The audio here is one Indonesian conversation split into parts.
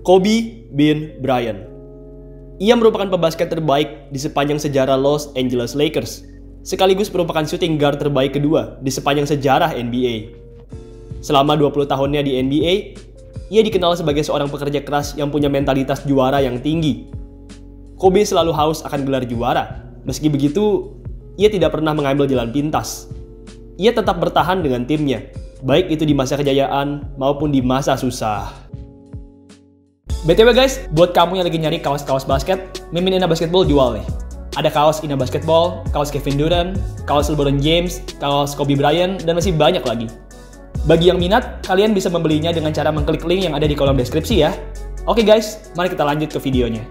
Kobe Bean Bryant. Ia merupakan pembasket terbaik di sepanjang sejarah Los Angeles Lakers, sekaligus merupakan shooting guard terbaik kedua di sepanjang sejarah NBA. Selama 20 tahunnya di NBA, ia dikenal sebagai seorang pekerja keras yang punya mentalitas juara yang tinggi. Kobe selalu haus akan gelar juara, meski begitu, ia tidak pernah mengambil jalan pintas. Ia tetap bertahan dengan timnya, baik itu di masa kejayaan maupun di masa susah. BTW guys, buat kamu yang lagi nyari kaos-kaos basket, Mimin Ina Basketball jual nih. Ada kaos Ina Basketball, kaos Kevin Durant, kaos LeBron James, kaos Kobe Bryant, dan masih banyak lagi. Bagi yang minat, kalian bisa membelinya dengan cara mengklik link yang ada di kolom deskripsi ya. Oke guys, mari kita lanjut ke videonya.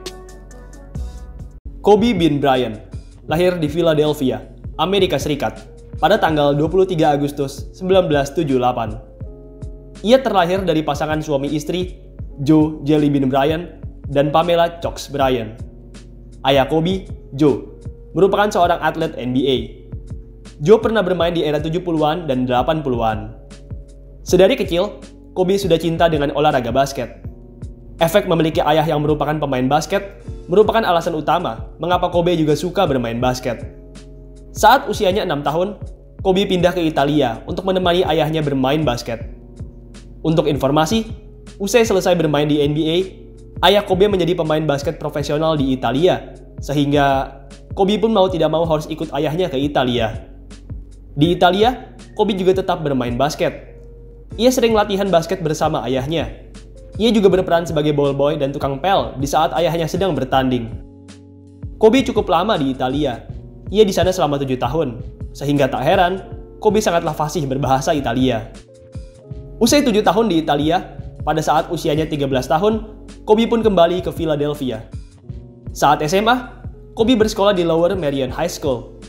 Kobe Bean Bryant lahir di Philadelphia, Amerika Serikat, pada tanggal 23 Agustus 1978. Ia terlahir dari pasangan suami istri Joe Jelly Bean Bryant dan Pamela Chox Bryant. Ayah Kobe, Joe, merupakan seorang atlet NBA. Joe pernah bermain di era 70-an dan 80-an. Sedari kecil, Kobe sudah cinta dengan olahraga basket. Efek memiliki ayah yang merupakan pemain basket merupakan alasan utama mengapa Kobe juga suka bermain basket. Saat usianya 6 tahun, Kobe pindah ke Italia untuk menemani ayahnya bermain basket. Untuk informasi, usai selesai bermain di NBA, ayah Kobe menjadi pemain basket profesional di Italia, sehingga Kobe pun mau tidak mau harus ikut ayahnya ke Italia. Di Italia, Kobe juga tetap bermain basket. Ia sering latihan basket bersama ayahnya. Ia juga berperan sebagai ball boy dan tukang pel di saat ayahnya sedang bertanding. Kobe cukup lama di Italia. Ia di sana selama 7 tahun, sehingga tak heran, Kobe sangatlah fasih berbahasa Italia. Usai 7 tahun di Italia, pada saat usianya 13 tahun, Kobe pun kembali ke Philadelphia. Saat SMA, Kobe bersekolah di Lower Merion High School.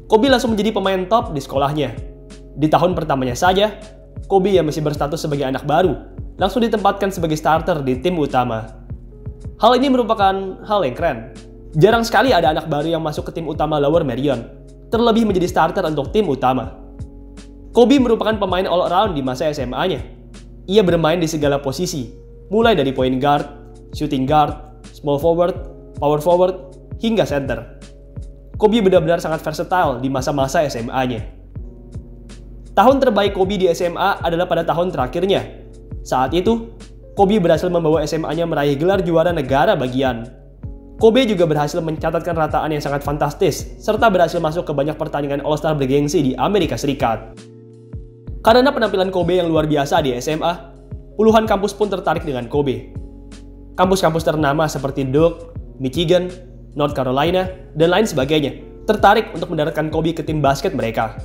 Kobe langsung menjadi pemain top di sekolahnya. Di tahun pertamanya saja, Kobe yang masih berstatus sebagai anak baru, langsung ditempatkan sebagai starter di tim utama. Hal ini merupakan hal yang keren. Jarang sekali ada anak baru yang masuk ke tim utama Lower Merion, terlebih menjadi starter untuk tim utama. Kobe merupakan pemain all-around di masa SMA-nya. Ia bermain di segala posisi, mulai dari point guard, shooting guard, small forward, power forward, hingga center. Kobe benar-benar sangat versatile di masa-masa SMA-nya. Tahun terbaik Kobe di SMA adalah pada tahun terakhirnya. Saat itu, Kobe berhasil membawa SMA-nya meraih gelar juara negara bagian. Kobe juga berhasil mencatatkan rataan yang sangat fantastis, serta berhasil masuk ke banyak pertandingan All-Star bergengsi di Amerika Serikat. Karena penampilan Kobe yang luar biasa di SMA, puluhan kampus pun tertarik dengan Kobe. Kampus-kampus ternama seperti Duke, Michigan, North Carolina, dan lain sebagainya tertarik untuk mendaratkan Kobe ke tim basket mereka.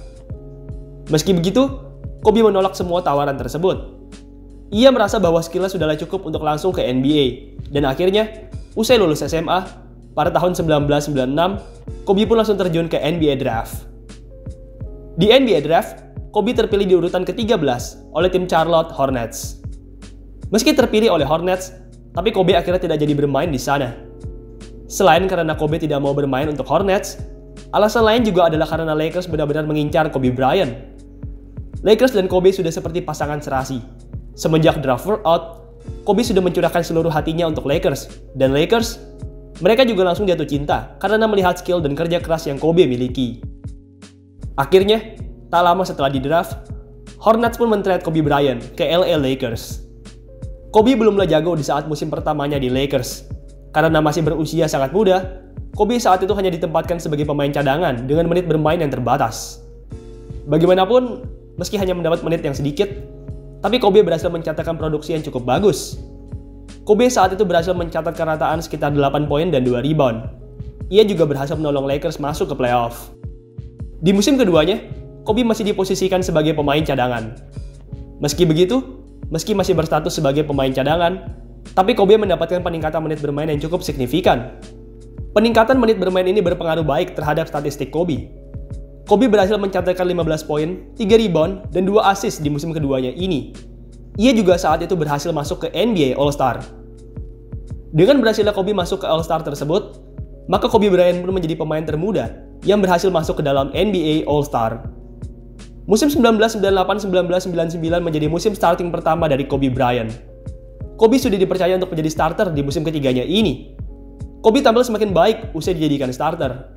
Meski begitu, Kobe menolak semua tawaran tersebut. Ia merasa bahwa skillnya sudahlah cukup untuk langsung ke NBA, dan akhirnya, usai lulus SMA, pada tahun 1996, Kobe pun langsung terjun ke NBA Draft. Di NBA Draft, Kobe terpilih di urutan ke-13 oleh tim Charlotte Hornets. Meski terpilih oleh Hornets, tapi Kobe akhirnya tidak jadi bermain di sana. Selain karena Kobe tidak mau bermain untuk Hornets, alasan lain juga adalah karena Lakers benar-benar mengincar Kobe Bryant. Lakers dan Kobe sudah seperti pasangan serasi. Semenjak draft workout, Kobe sudah mencurahkan seluruh hatinya untuk Lakers, dan Lakers, mereka juga langsung jatuh cinta karena melihat skill dan kerja keras yang Kobe miliki. Akhirnya, tak lama setelah di draft, Hornets pun men-trade Kobe Bryant ke LA Lakers. Kobe belumlah jago di saat musim pertamanya di Lakers. Karena masih berusia sangat muda, Kobe saat itu hanya ditempatkan sebagai pemain cadangan dengan menit bermain yang terbatas. Bagaimanapun, meski hanya mendapat menit yang sedikit, tapi Kobe berhasil mencatatkan produksi yang cukup bagus. Kobe saat itu berhasil mencatatkan rataan sekitar 8 poin dan 2 rebound. Ia juga berhasil menolong Lakers masuk ke playoff. Di musim keduanya, Kobe masih diposisikan sebagai pemain cadangan. Meski begitu, meski masih berstatus sebagai pemain cadangan, tapi Kobe mendapatkan peningkatan menit bermain yang cukup signifikan. Peningkatan menit bermain ini berpengaruh baik terhadap statistik Kobe. Kobe berhasil mencatatkan 15 poin, 3 rebound, dan 2 assist di musim keduanya ini. Ia juga saat itu berhasil masuk ke NBA All-Star. Dengan berhasilnya Kobe masuk ke All-Star tersebut, maka Kobe Bryant pun menjadi pemain termuda yang berhasil masuk ke dalam NBA All-Star. Musim 1998-1999 menjadi musim starting pertama dari Kobe Bryant. Kobe sudah dipercaya untuk menjadi starter di musim ketiganya ini. Kobe tampil semakin baik usai dijadikan starter.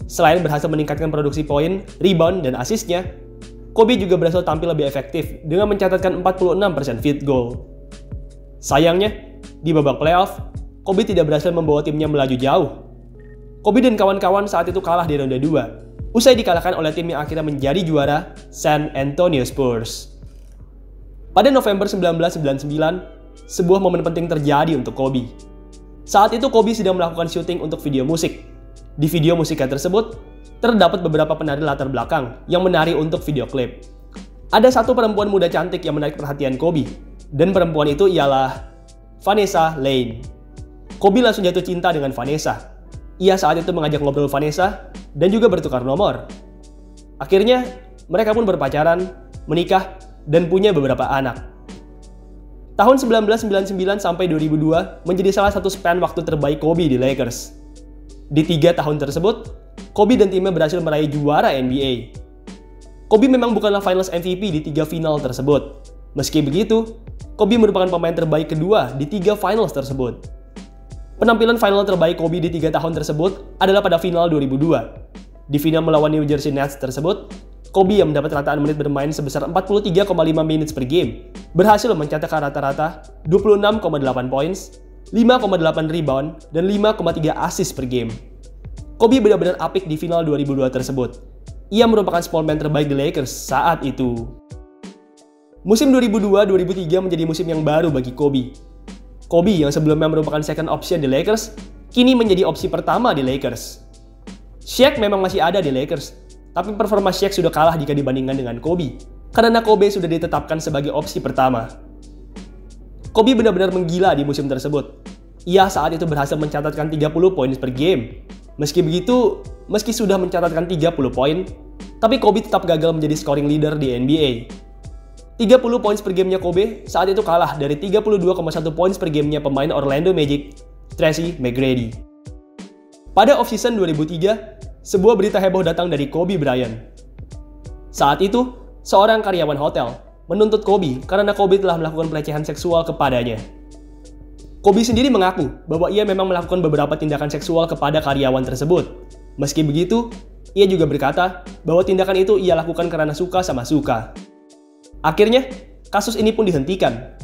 Selain berhasil meningkatkan produksi poin, rebound, dan asisnya, Kobe juga berhasil tampil lebih efektif dengan mencatatkan 46% field goal. Sayangnya, di babak playoff, Kobe tidak berhasil membawa timnya melaju jauh. Kobe dan kawan-kawan saat itu kalah di ronde 2, usai dikalahkan oleh tim yang akhirnya menjadi juara, San Antonio Spurs. Pada November 1999, sebuah momen penting terjadi untuk Kobe. Saat itu Kobe sedang melakukan syuting untuk video musik. Di video musiknya tersebut, terdapat beberapa penari latar belakang yang menari untuk video klip. Ada satu perempuan muda cantik yang menarik perhatian Kobe, dan perempuan itu ialah Vanessa Lane. Kobe langsung jatuh cinta dengan Vanessa. Ia saat itu mengajak ngobrol Vanessa dan juga bertukar nomor. Akhirnya, mereka pun berpacaran, menikah, dan punya beberapa anak. Tahun 1999 sampai 2002 menjadi salah satu span waktu terbaik Kobe di Lakers. Di 3 tahun tersebut, Kobe dan timnya berhasil meraih juara NBA. Kobe memang bukanlah Finals MVP di 3 final tersebut. Meski begitu, Kobe merupakan pemain terbaik kedua di 3 finals tersebut. Penampilan final terbaik Kobe di 3 tahun tersebut adalah pada final 2002. Di final melawan New Jersey Nets tersebut, Kobe yang mendapat rataan menit bermain sebesar 43,5 minutes per game, berhasil mencatatkan rata-rata 26,8 points, 5,8 rebound, dan 5,3 assist per game. Kobe benar-benar apik di final 2002 tersebut. Ia merupakan small man terbaik di Lakers saat itu. Musim 2002-2003 menjadi musim yang baru bagi Kobe. Kobe yang sebelumnya merupakan second option di Lakers, kini menjadi opsi pertama di Lakers. Shaq memang masih ada di Lakers, tapi performa Shaq sudah kalah jika dibandingkan dengan Kobe, karena Kobe sudah ditetapkan sebagai opsi pertama. Kobe benar-benar menggila di musim tersebut. Ia saat itu berhasil mencatatkan 30 poin per game. Meski begitu, meski sudah mencatatkan 30 poin, tapi Kobe tetap gagal menjadi scoring leader di NBA. 30 poin per gamenya Kobe saat itu kalah dari 32,1 poin per gamenya pemain Orlando Magic, Tracy McGrady. Pada offseason 2003, sebuah berita heboh datang dari Kobe Bryant. Saat itu, seorang karyawan hotel menuntut Kobe karena Kobe telah melakukan pelecehan seksual kepadanya. Kobe sendiri mengaku bahwa ia memang melakukan beberapa tindakan seksual kepada karyawan tersebut. Meski begitu, ia juga berkata bahwa tindakan itu ia lakukan karena suka sama suka. Akhirnya, kasus ini pun dihentikan.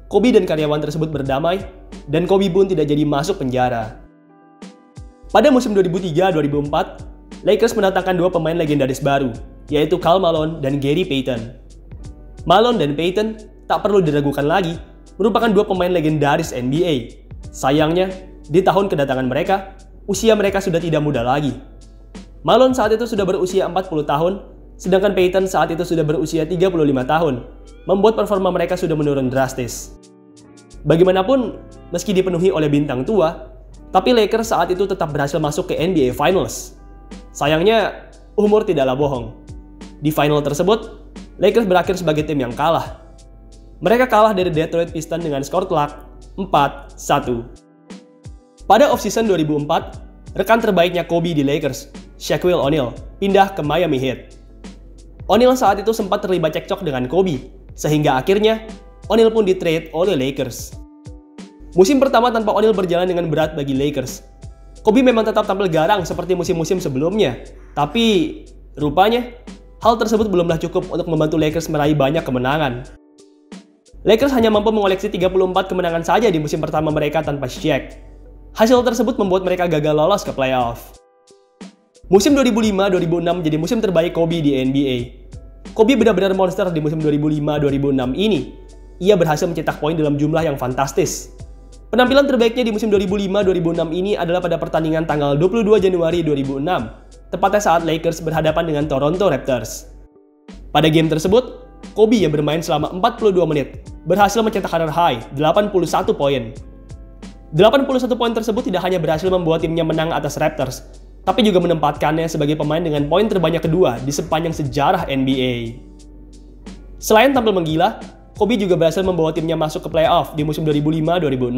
Kobe dan karyawan tersebut berdamai, dan Kobe pun tidak jadi masuk penjara. Pada musim 2003-2004, Lakers mendatangkan 2 pemain legendaris baru, yaitu Karl Malone dan Gary Payton. Malone dan Payton tak perlu diragukan lagi, merupakan 2 pemain legendaris NBA. Sayangnya, di tahun kedatangan mereka, usia mereka sudah tidak muda lagi. Malone saat itu sudah berusia 40 tahun, sedangkan Payton saat itu sudah berusia 35 tahun, membuat performa mereka sudah menurun drastis. Bagaimanapun, meski dipenuhi oleh bintang tua, tapi Lakers saat itu tetap berhasil masuk ke NBA Finals. Sayangnya, umur tidaklah bohong. Di final tersebut, Lakers berakhir sebagai tim yang kalah. Mereka kalah dari Detroit Pistons dengan skor telak 4-1. Pada offseason 2004, rekan terbaiknya Kobe di Lakers, Shaquille O'Neal, pindah ke Miami Heat. O'Neal saat itu sempat terlibat cekcok dengan Kobe, sehingga akhirnya O'Neal pun di-trade oleh Lakers. Musim pertama tanpa O'Neal berjalan dengan berat bagi Lakers. Kobe memang tetap tampil garang seperti musim-musim sebelumnya, tapi rupanya hal tersebut belumlah cukup untuk membantu Lakers meraih banyak kemenangan. Lakers hanya mampu mengoleksi 34 kemenangan saja di musim pertama mereka tanpa Shaq. Hasil tersebut membuat mereka gagal lolos ke playoff. Musim 2005-2006 menjadi musim terbaik Kobe di NBA. Kobe benar-benar monster di musim 2005-2006 ini. Ia berhasil mencetak poin dalam jumlah yang fantastis. Penampilan terbaiknya di musim 2005-2006 ini adalah pada pertandingan tanggal 22 Januari 2006, tepatnya saat Lakers berhadapan dengan Toronto Raptors. Pada game tersebut, Kobe yang bermain selama 42 menit berhasil mencetak career high 81 poin. 81 poin tersebut tidak hanya berhasil membuat timnya menang atas Raptors, tapi juga menempatkannya sebagai pemain dengan poin terbanyak kedua di sepanjang sejarah NBA. Selain tampil menggila, Kobe juga berhasil membawa timnya masuk ke playoff di musim 2005-2006.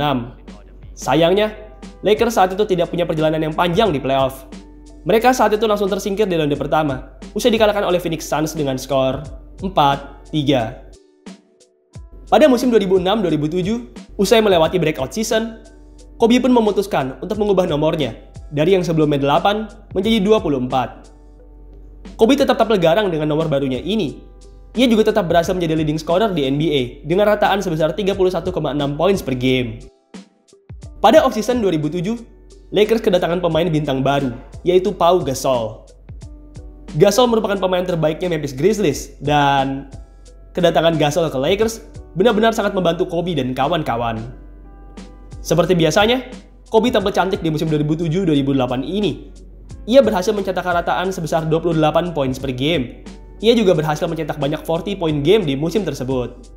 Sayangnya, Lakers saat itu tidak punya perjalanan yang panjang di playoff. Mereka saat itu langsung tersingkir di ronde pertama, usai dikalahkan oleh Phoenix Suns dengan skor 4-3. Pada musim 2006-2007, Usai melewati breakout season, Kobe pun memutuskan untuk mengubah nomornya dari yang sebelumnya 8 menjadi 24. Kobe tetap tampil garang dengan nomor barunya ini. Ia juga tetap berhasil menjadi leading scorer di NBA dengan rataan sebesar 31,6 points per game. Pada offseason 2007, Lakers kedatangan pemain bintang baru, yaitu Pau Gasol. Gasol merupakan pemain terbaiknya Memphis Grizzlies, dan kedatangan Gasol ke Lakers benar-benar sangat membantu Kobe dan kawan-kawan. Seperti biasanya, Kobe tampil cantik di musim 2007-2008 ini. Ia berhasil mencetak rataan sebesar 28 points per game. Ia juga berhasil mencetak banyak 40-point game di musim tersebut.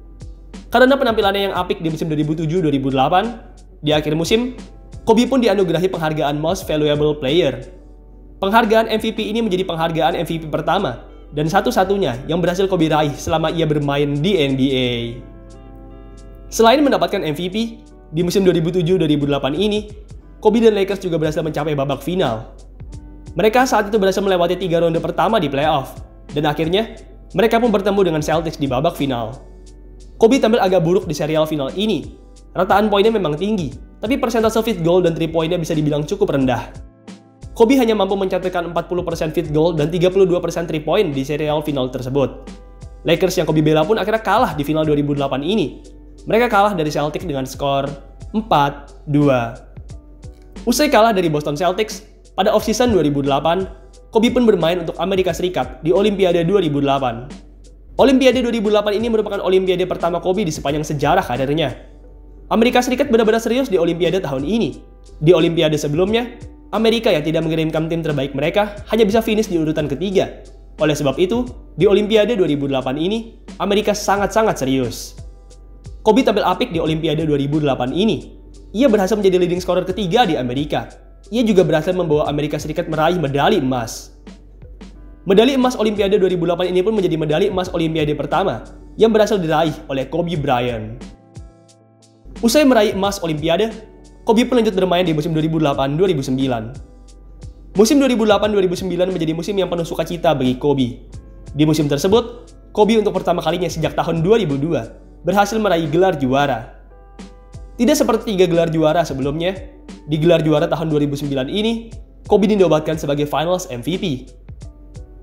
Karena penampilannya yang apik di musim 2007-2008, di akhir musim, Kobe pun dianugerahi penghargaan Most Valuable Player. Penghargaan MVP ini menjadi penghargaan MVP pertama dan satu-satunya yang berhasil Kobe raih selama ia bermain di NBA. Selain mendapatkan MVP, di musim 2007-2008 ini, Kobe dan Lakers juga berhasil mencapai babak final. Mereka saat itu berhasil melewati 3 ronde pertama di playoff, dan akhirnya mereka pun bertemu dengan Celtics di babak final. Kobe tampil agak buruk di serial final ini. Rataan poinnya memang tinggi, tapi persentase field goal dan 3 poinnya bisa dibilang cukup rendah. Kobe hanya mampu mencatatkan 40% field goal dan 32% 3 point di serial final tersebut. Lakers yang Kobe bela pun akhirnya kalah di final 2008 ini. Mereka kalah dari Celtics dengan skor 4-2. Usai kalah dari Boston Celtics, pada offseason 2008, Kobe pun bermain untuk Amerika Serikat di Olimpiade 2008. Olimpiade 2008 ini merupakan Olimpiade pertama Kobe di sepanjang sejarah karirnya. Amerika Serikat benar-benar serius di Olimpiade tahun ini. Di Olimpiade sebelumnya, Amerika yang tidak mengirimkan tim terbaik mereka hanya bisa finish di urutan ketiga. Oleh sebab itu, di Olimpiade 2008 ini, Amerika sangat-sangat serius. Kobe tampil apik di Olimpiade 2008 ini. Ia berhasil menjadi leading scorer ketiga di Amerika. Ia juga berhasil membawa Amerika Serikat meraih medali emas. Medali emas Olimpiade 2008 ini pun menjadi medali emas Olimpiade pertama yang berhasil diraih oleh Kobe Bryant. Usai meraih emas Olimpiade, Kobe pun lanjut bermain di musim 2008-2009. Musim 2008-2009 menjadi musim yang penuh sukacita bagi Kobe. Di musim tersebut, Kobe untuk pertama kalinya sejak tahun 2002 berhasil meraih gelar juara. Tidak seperti 3 gelar juara sebelumnya, di gelar juara tahun 2009 ini, Kobe dinobatkan sebagai Finals MVP.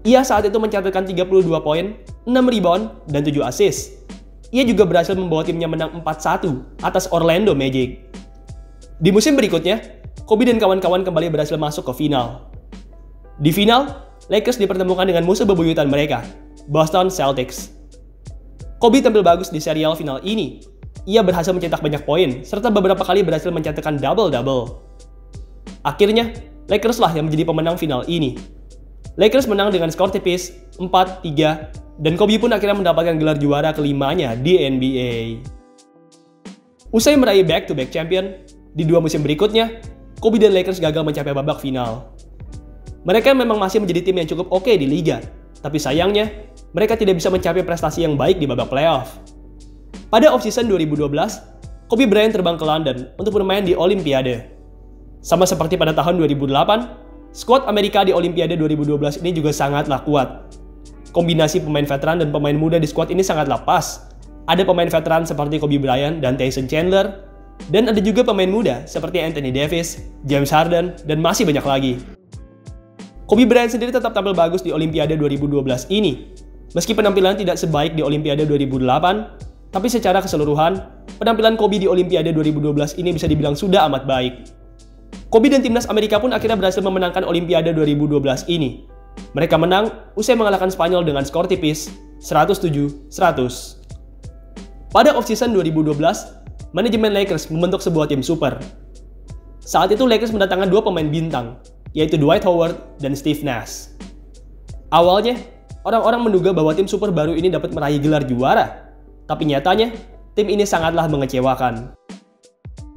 Ia saat itu mencatatkan 32 poin, 6 rebound, dan 7 assist. Ia juga berhasil membawa timnya menang 4-1 atas Orlando Magic. Di musim berikutnya, Kobe dan kawan-kawan kembali berhasil masuk ke final. Di final, Lakers dipertemukan dengan musuh bebuyutan mereka, Boston Celtics. Kobe tampil bagus di serial final ini. Ia berhasil mencetak banyak poin, serta beberapa kali berhasil mencetakkan double-double. Akhirnya, Lakers lah yang menjadi pemenang final ini. Lakers menang dengan skor tipis 4-3, dan Kobe pun akhirnya mendapatkan gelar juara kelimanya di NBA. Usai meraih back-to-back champion, di 2 musim berikutnya, Kobe dan Lakers gagal mencapai babak final. Mereka memang masih menjadi tim yang cukup oke di liga, tapi sayangnya, mereka tidak bisa mencapai prestasi yang baik di babak playoff. Pada offseason 2012, Kobe Bryant terbang ke London untuk bermain di Olimpiade. Sama seperti pada tahun 2008, skuad Amerika di Olimpiade 2012 ini juga sangatlah kuat. Kombinasi pemain veteran dan pemain muda di skuad ini sangatlah pas. Ada pemain veteran seperti Kobe Bryant dan Tyson Chandler, dan ada juga pemain muda seperti Anthony Davis, James Harden, dan masih banyak lagi. Kobe Bryant sendiri tetap tampil bagus di Olimpiade 2012 ini. Meski penampilan tidak sebaik di Olimpiade 2008, tapi secara keseluruhan, penampilan Kobe di Olimpiade 2012 ini bisa dibilang sudah amat baik. Kobe dan timnas Amerika pun akhirnya berhasil memenangkan Olimpiade 2012 ini. Mereka menang usai mengalahkan Spanyol dengan skor tipis 107-100. Pada offseason 2012, manajemen Lakers membentuk sebuah tim super. Saat itu Lakers mendatangkan 2 pemain bintang, yaitu Dwight Howard dan Steve Nash. Awalnya, orang-orang menduga bahwa tim super baru ini dapat meraih gelar juara. Tapi nyatanya, tim ini sangatlah mengecewakan.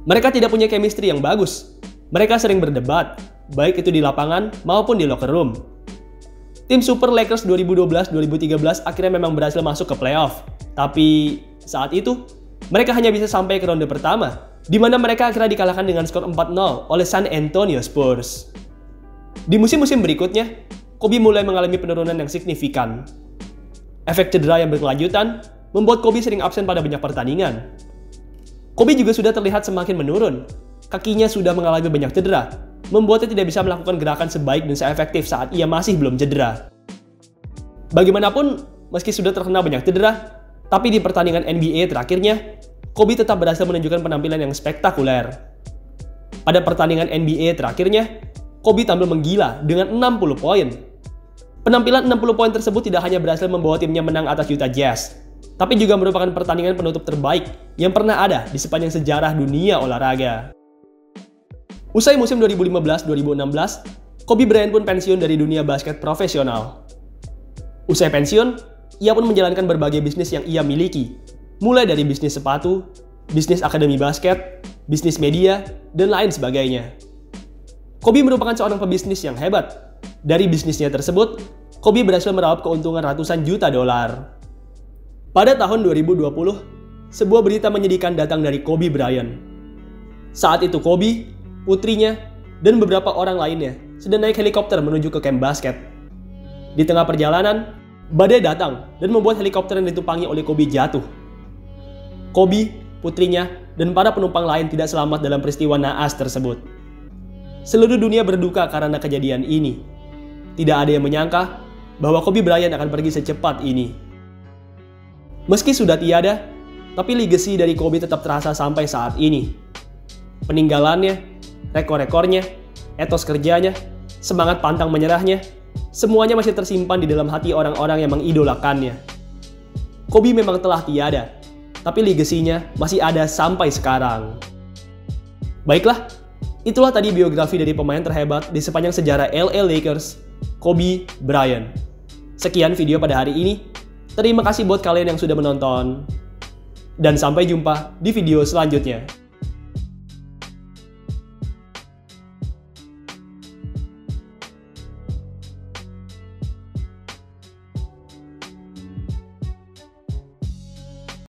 Mereka tidak punya chemistry yang bagus. Mereka sering berdebat, baik itu di lapangan maupun di locker room. Tim Super Lakers 2012-2013 akhirnya memang berhasil masuk ke playoff. Tapi saat itu, mereka hanya bisa sampai ke ronde pertama, di mana mereka akhirnya dikalahkan dengan skor 4-0 oleh San Antonio Spurs. Di musim-musim berikutnya, Kobe mulai mengalami penurunan yang signifikan. Efek cedera yang berkelanjutan membuat Kobe sering absen pada banyak pertandingan. Kobe juga sudah terlihat semakin menurun. Kakinya sudah mengalami banyak cedera, membuatnya tidak bisa melakukan gerakan sebaik dan seefektif saat ia masih belum cedera. Bagaimanapun, meski sudah terkena banyak cedera, tapi di pertandingan NBA terakhirnya, Kobe tetap berhasil menunjukkan penampilan yang spektakuler. Pada pertandingan NBA terakhirnya, Kobe tampil menggila dengan 60 poin. Penampilan 60 poin tersebut tidak hanya berhasil membawa timnya menang atas Utah Jazz, tapi juga merupakan pertandingan penutup terbaik yang pernah ada di sepanjang sejarah dunia olahraga. Usai musim 2015-2016, Kobe Bryant pun pensiun dari dunia basket profesional. Usai pensiun, ia pun menjalankan berbagai bisnis yang ia miliki, mulai dari bisnis sepatu, bisnis akademi basket, bisnis media, dan lain sebagainya. Kobe merupakan seorang pebisnis yang hebat. Dari bisnisnya tersebut, Kobe berhasil meraup keuntungan ratusan juta dolar. Pada tahun 2020, sebuah berita menyedihkan datang dari Kobe Bryant. Saat itu Kobe, putrinya, dan beberapa orang lainnya sedang naik helikopter menuju ke kamp basket. Di tengah perjalanan, badai datang dan membuat helikopter yang ditumpangi oleh Kobe jatuh. Kobe, putrinya, dan para penumpang lain tidak selamat dalam peristiwa naas tersebut. Seluruh dunia berduka karena kejadian ini. Tidak ada yang menyangka bahwa Kobe Bryant akan pergi secepat ini. Meski sudah tiada, tapi legacy dari Kobe tetap terasa sampai saat ini. Peninggalannya, rekor-rekornya, etos kerjanya, semangat pantang menyerahnya, semuanya masih tersimpan di dalam hati orang-orang yang mengidolakannya. Kobe memang telah tiada, tapi legasinya masih ada sampai sekarang. Baiklah, itulah tadi biografi dari pemain terhebat di sepanjang sejarah LA Lakers, Kobe Bryant. Sekian video pada hari ini. Terima kasih buat kalian yang sudah menonton. Dan sampai jumpa di video selanjutnya.